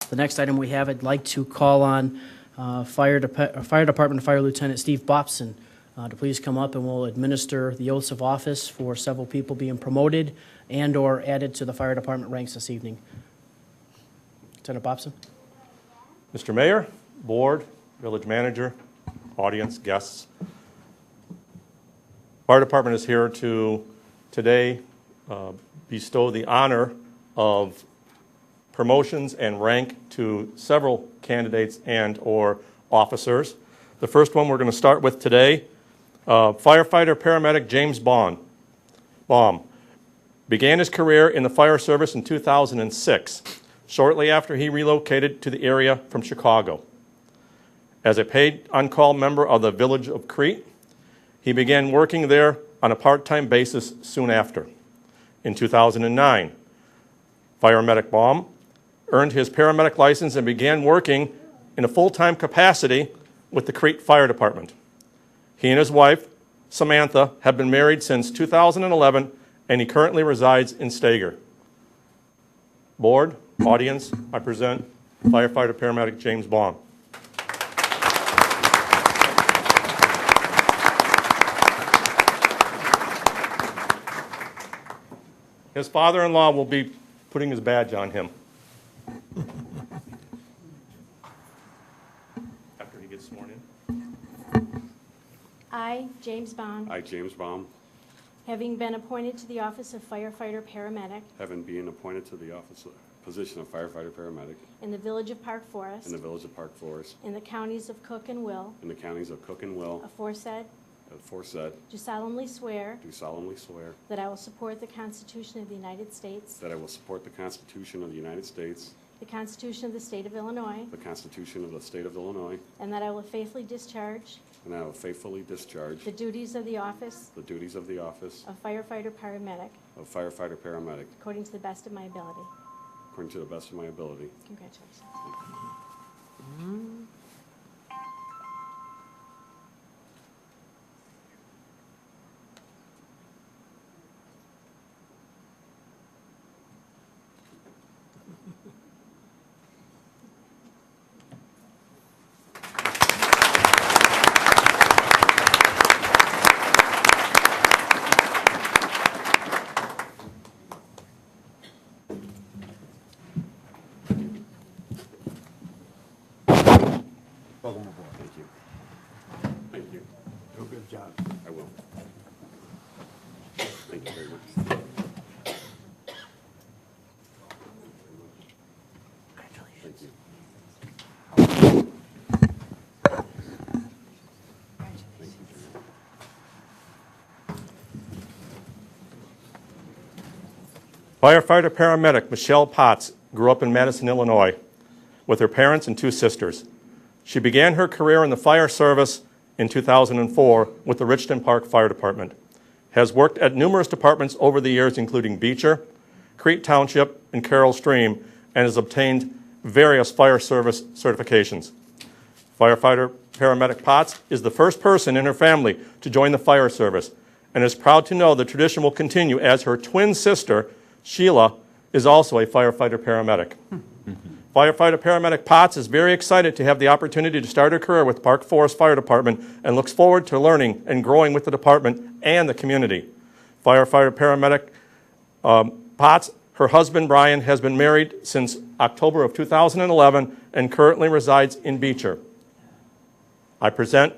The next item we have, I'd like to call on Fire Department Fire Lieutenant Steve Bopson to please come up, and we'll administer the oaths of office for several people being promoted and/or added to the fire department ranks this evening. Lieutenant Bopson. Mr. Mayor, board, village manager, audience, guests. Fire department is here to today bestow the honor of promotions and rank to several candidates and or officers. The first one we're going to start with today, firefighter paramedic James Baum began his career in the fire service in 2006, shortly after he relocated to the area from Chicago. As a paid on-call member of the village of Crete, he began working there on a part-time basis soon after. In 2009, paramedic Baum earned his paramedic license and began working in a full-time capacity with the Crete Fire Department. He and his wife, Samantha, have been married since 2011, and he currently resides in Stager. Board, audience, I present firefighter paramedic James Baum. His father-in-law will be putting his badge on him after he gets sworn in. I, James Baum, I, James Baum, having been appointed to the office of firefighter paramedic having been appointed to the position of firefighter paramedic in the village of Park Forest, in the village of Park Forest, in the counties of Cook and Will, in the counties of Cook and Will, aforesaid, do do solemnly swear swear that I will support the Constitution of the United States, that I will support the Constitution of the United States, the Constitution of the State of Illinois, the Constitution of the State of Illinois, and that I will faithfully discharge and I will faithfully discharge the duties of the office the duties of the office of firefighter paramedic of firefighter paramedic according to the best of my ability. according to the best of my ability. Congratulations. Welcome aboard. Thank you. Thank you. Do a good job. I will. Thank you very much. Thank you. Firefighter paramedic Michelle Potts grew up in Madison, Illinois, with her parents and two sisters. She began her career in the fire service in 2004 with the Richton Park Fire Department. Has worked at numerous departments over the years, including Beecher, Crete Township, and Carroll Stream, and has obtained various fire service certifications. Firefighter paramedic Potts is the first person in her family to join the fire service and is proud to know the tradition will continue as her twin sister, Sheila, is also a firefighter paramedic. Firefighter paramedic Potts is very excited to have the opportunity to start her career with Park Forest Fire Department and looks forward to learning and growing with the department and the community. Firefighter paramedic Potts, her husband Brian, has been married since October of 2011 and currently resides in Beecher. I present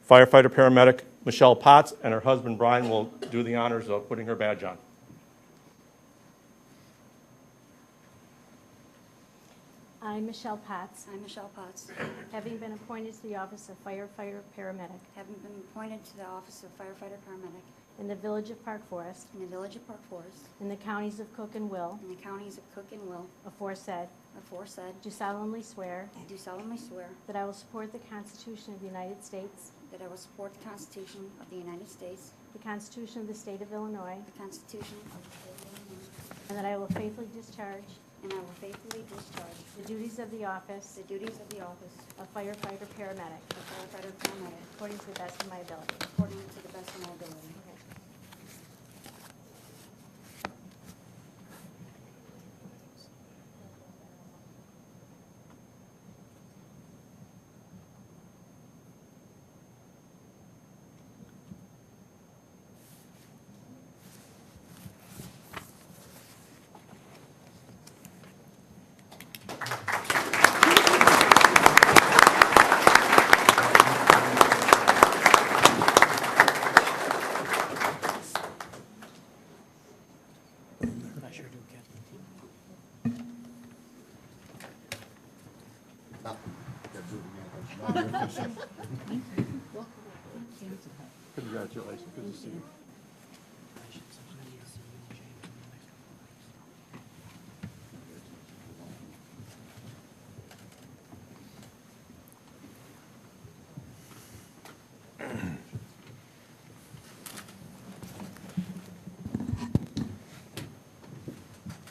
firefighter paramedic Michelle Potts, and her husband Brian will do the honors of putting her badge on. I, Michelle Potts, I, Michelle Potts, having been appointed to the office of firefighter paramedic having been appointed to the office of firefighter paramedic in the village of Park Forest, in the village of Park Forest, in the counties of Cook and Will, in the counties of Cook and Will, aforesaid, do do solemnly swear swear that I will support the Constitution of the United States, that I will support the Constitution of the United States, the Constitution of the State of Illinois, the Constitution of the State of Illinois, and that I will faithfully discharge and I will faithfully discharge the duties of the office the duties of the office of firefighter paramedic of firefighter paramedic according to the best of my ability. according to the best of my ability. Congratulations, good to see you.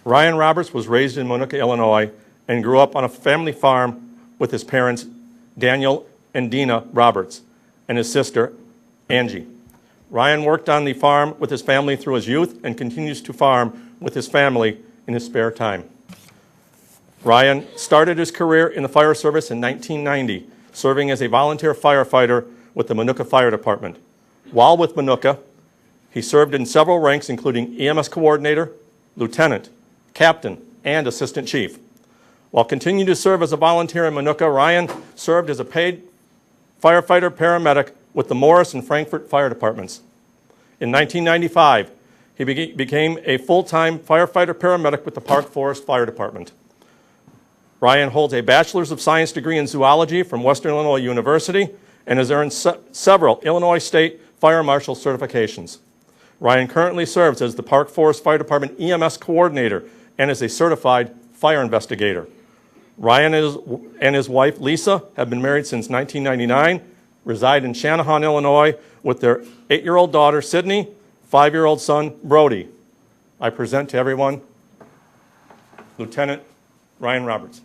Ryan Roberts was raised in Monuca, Illinois, and grew up on a family farm with his parents, Daniel and Dina Roberts, and his sister, Angie. Ryan worked on the farm with his family through his youth and continues to farm with his family in his spare time. Ryan started his career in the fire service in 1990, serving as a volunteer firefighter with the Monuca Fire Department. While with Monuca, he served in several ranks, including EMS coordinator, lieutenant, captain, and assistant chief. While continuing to serve as a volunteer in Monuca, Ryan served as a paid firefighter paramedic with the Morris and Frankfort fire departments. In 1995, he became a full-time firefighter paramedic with the Park Forest Fire Department. Ryan holds a Bachelor's of Science degree in zoology from Western Illinois University and has earned several Illinois State Fire Marshal certifications. Ryan currently serves as the Park Forest Fire Department EMS coordinator and is a certified fire investigator. Ryan and his wife, Lisa, have been married since 1999, reside in Channahon, Illinois, with their 8-year-old daughter, Sydney, 5-year-old son, Brody. I present to everyone Lieutenant Ryan Roberts.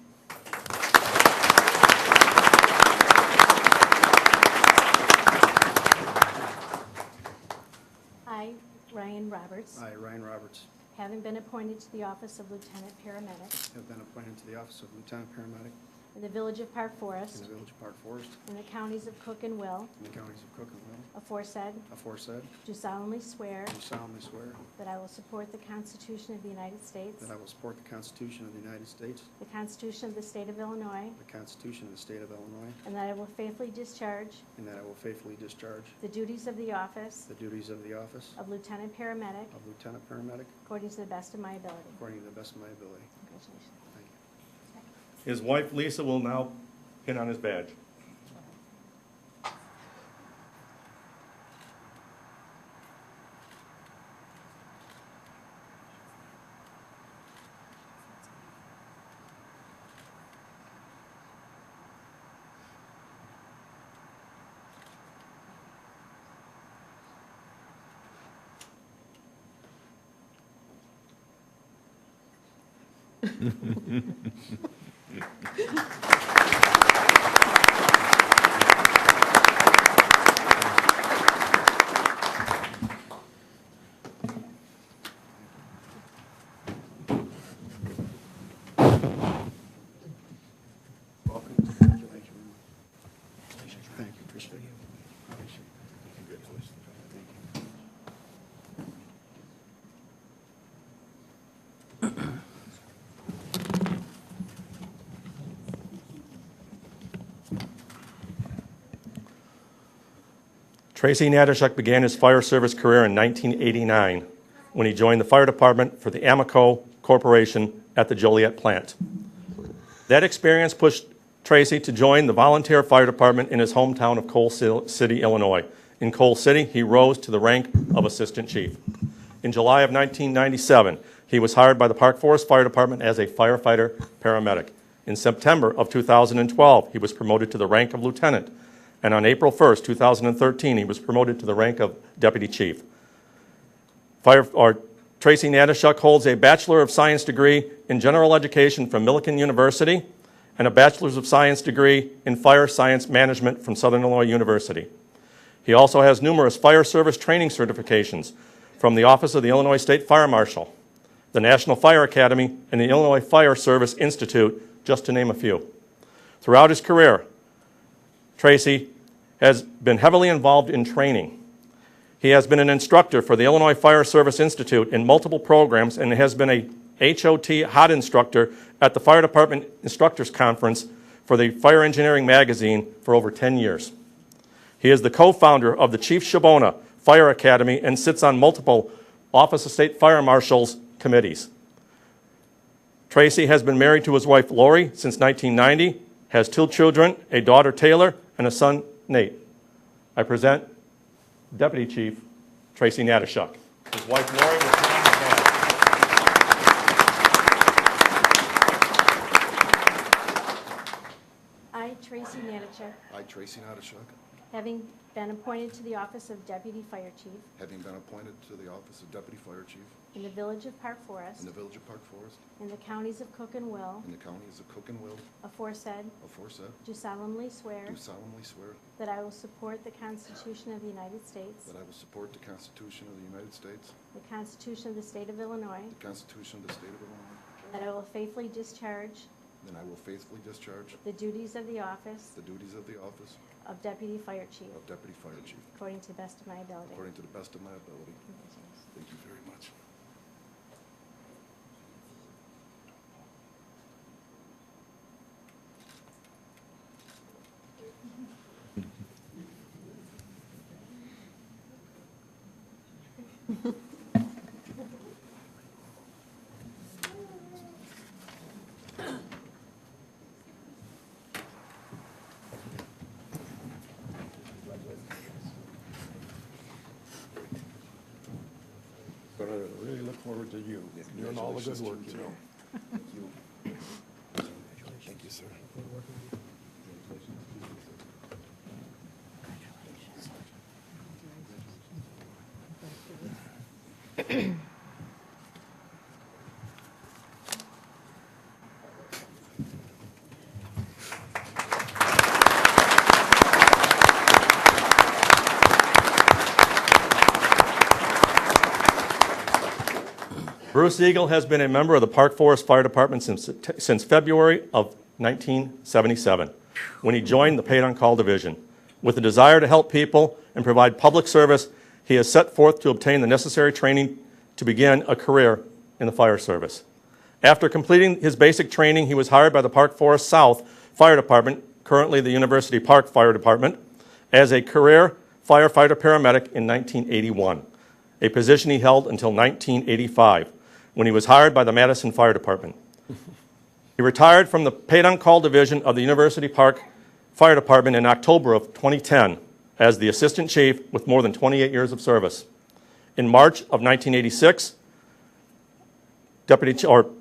I, Ryan Roberts, I, Ryan Roberts, having been appointed to the office of Lieutenant Paramedic have been appointed to the office of Lieutenant Paramedic in the Village of Park in Forest, the Village of Park Forest, in the counties of Cook and Will, in the counties of Cook and Will, aforesaid, aforesaid, do solemnly swear do solemnly swear that I will support the Constitution of the United States, that I will support the Constitution of the United States, the Constitution of the State of Illinois, the Constitution of the State of Illinois, and that I will faithfully discharge and that I will faithfully discharge the duties of the office the duties of the office of Lieutenant Paramedic of Lieutenant Paramedic according to the best of my ability. according to the best of my ability. Congratulations. Thank you. His wife, Lisa, will now pin on his badge. Welcome. Thank you. Thank you. Appreciate it. Congratulations. Thank you. Tracy Natashuk began his fire service career in 1989 when he joined the fire department for the Amoco Corporation at the Joliet plant. That experience pushed Tracy to join the volunteer fire department in his hometown of Coal City, Illinois. In Coal City, he rose to the rank of assistant chief. In July of 1997, he was hired by the Park Forest Fire Department as a firefighter paramedic. In September of 2012, he was promoted to the rank of lieutenant. And on April 1st, 2013, he was promoted to the rank of deputy chief. Tracy Natashuk holds a Bachelor of Science degree in general education from Millikan University and a Bachelor's of Science degree in fire science management from Southern Illinois University. He also has numerous fire service training certifications from the Office of the Illinois State Fire Marshal, the National Fire Academy, and the Illinois Fire Service Institute, just to name a few. Throughout his career, Tracy has been heavily involved in training. He has been an instructor for the Illinois Fire Service Institute in multiple programs and has been a HOT hot instructor at the Fire Department Instructors Conference for the Fire Engineering magazine for over 10 years. He is the co-founder of the Chief Shabona Fire Academy and sits on multiple Office of State Fire Marshals committees. Tracy has been married to his wife Lori since 1990, has 2 children, a daughter Taylor, and a son, Nate. I present Deputy Chief Tracy Natashuk. His wife, Lori, will put on the badge. I, Tracy Natachuk, I, Tracy Natashuk, having been appointed to the office of Deputy Fire Chief having been appointed to the office of Deputy Fire Chief in the Village of Park Forest, in the Village of Park Forest, in the counties of Cook and Will, in the counties of Cook and Will, aforesaid, aforesaid, do solemnly swear do solemnly swear that I will support the Constitution of the United States, that I will support the Constitution of the United States, the Constitution of the State of Illinois, the Constitution of the State of Illinois, that I will faithfully discharge and I will faithfully discharge the duties of the office the duties of the office of Deputy Fire Chief of Deputy Fire Chief according to the best of my ability. according to the best of my ability. Thank you very much. But I really look forward to you doing all the good work you do. Thank you, sir. Bruce Eagle has been a member of the Park Forest Fire Department since February of 1977, when he joined the Paid On Call Division. With a desire to help people and provide public service, he has set forth to obtain the necessary training to begin a career in the fire service. After completing his basic training, he was hired by the Park Forest South Fire Department, currently the University Park Fire Department, as a career firefighter paramedic in 1981, a position he held until 1985, when he was hired by the Madison Fire Department. He retired from the Paid On Call Division of the University Park Fire Department in October of 2010 as the Assistant Chief with more than 28 years of service. In March of 1986,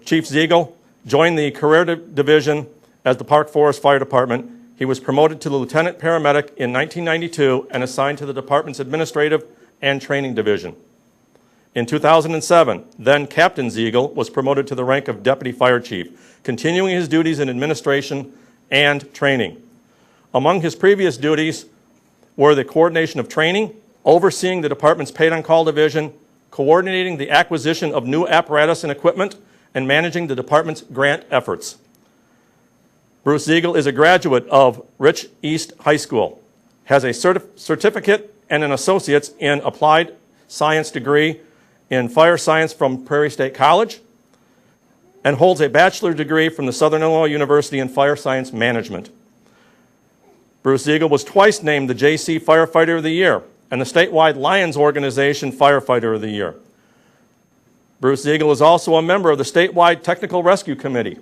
Chief Ziegel joined the Career Division as the Park Forest Fire Department. He was promoted to the Lieutenant Paramedic in 1992 and assigned to the department's Administrative and Training Division. In 2007, then Captain Ziegel was promoted to the rank of Deputy Fire Chief, continuing his duties in administration and training. Among his previous duties were the coordination of training, overseeing the department's Paid On Call Division, coordinating the acquisition of new apparatus and equipment, and managing the department's grant efforts. Bruce Ziegel is a graduate of Rich East High School, has a certificate and an associate's in applied science degree in fire science from Prairie State College, and holds a bachelor's degree from the Southern Illinois University in Fire Science Management. Bruce Ziegel was twice named the JC Firefighter of the Year and the statewide Lions Organization Firefighter of the Year. Bruce Ziegel is also a member of the statewide Technical Rescue Committee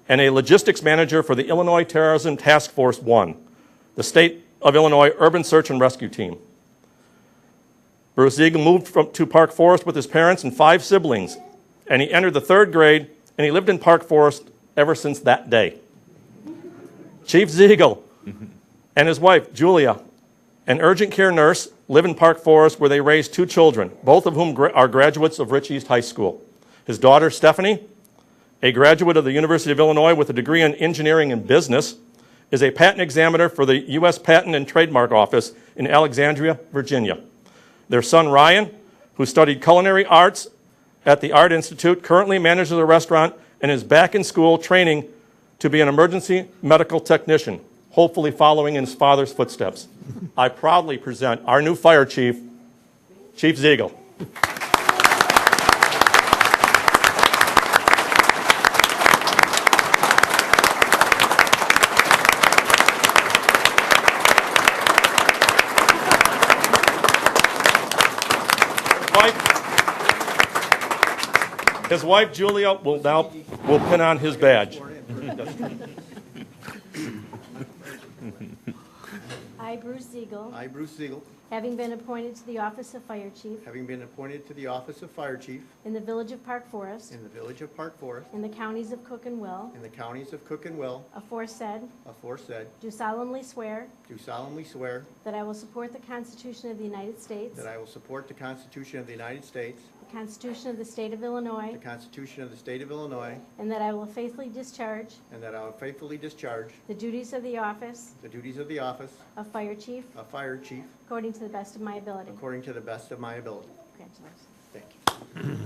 and a logistics manager for the Illinois Terrorism Task Force 1, the State of Illinois Urban Search and Rescue Team. Bruce Ziegel moved to Park Forest with his parents and 5 siblings, and he entered the 3rd grade, and he lived in Park Forest ever since that day. Chief Ziegel and his wife, Julia, an urgent care nurse, live in Park Forest where they raise 2 children, both of whom are graduates of Rich East High School. His daughter, Stephanie, a graduate of the University of Illinois with a degree in engineering and business, is a patent examiner for the U.S. Patent and Trademark Office in Alexandria, Virginia. Their son, Ryan, who studied culinary arts at the Art Institute, currently manages a restaurant and is back in school training to be an emergency medical technician, hopefully following in his father's footsteps. I proudly present our new fire chief, Chief Ziegel. His wife, Julia, will pin on his badge. I, Bruce Siegel, I, Bruce Siegel, having been appointed to the office of Fire Chief having been appointed to the office of Fire Chief in the Village of Park Forest, in the Village of Park Forest, in the counties of Cook and Will, in the counties of Cook and Will, aforesaid, aforesaid, do solemnly swear do solemnly swear that I will support the Constitution of the United States, that I will support the Constitution of the United States, the Constitution of the State of Illinois, the Constitution of the State of Illinois, and that I will faithfully discharge and that I will faithfully discharge the duties of the office the duties of the office of Fire Chief of Fire Chief according to the best of my ability. according to the best of my ability. Congratulations. Thank you.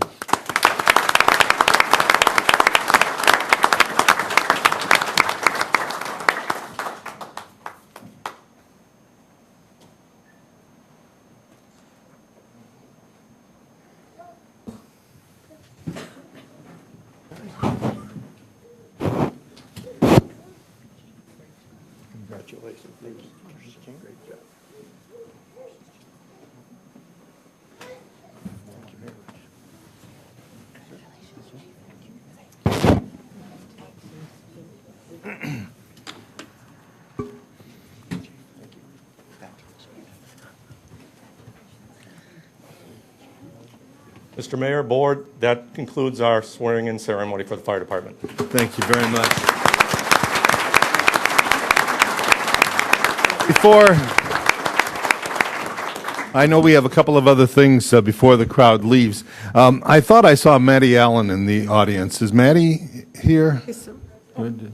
Congratulations. Thank you. Great job. Thank you very much. Mr. Mayor, Board, that concludes our swearing-in ceremony for the fire department. Thank you very much. Before, I know we have a couple of other things before the crowd leaves. I thought I saw Maddie Allen in the audience. Is Maddie here? Good.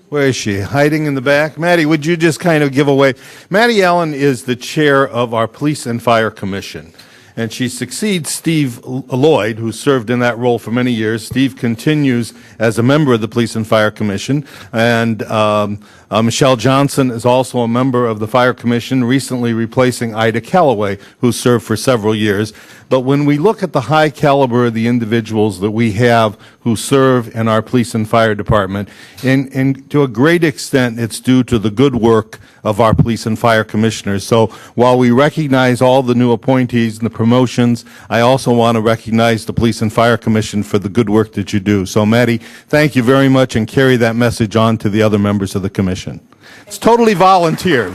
Where is she? Hiding in the back? Maddie, would you just kind of give away? Maddie Allen is the chair of our Police and Fire Commission. And she succeeds Steve Lloyd, who served in that role for many years. Steve continues as a member of the Police and Fire Commission. And Michelle Johnson is also a member of the Fire Commission, recently replacing Ida Calloway, who served for several years. But when we look at the high caliber of the individuals that we have who serve in our police and fire department, and to a great extent, it's due to the good work of our police and fire commissioners. So while we recognize all the new appointees and the promotions, I also want to recognize the Police and Fire Commission for the good work that you do. So Maddie, thank you very much, and carry that message on to the other members of the commission. It's totally volunteer.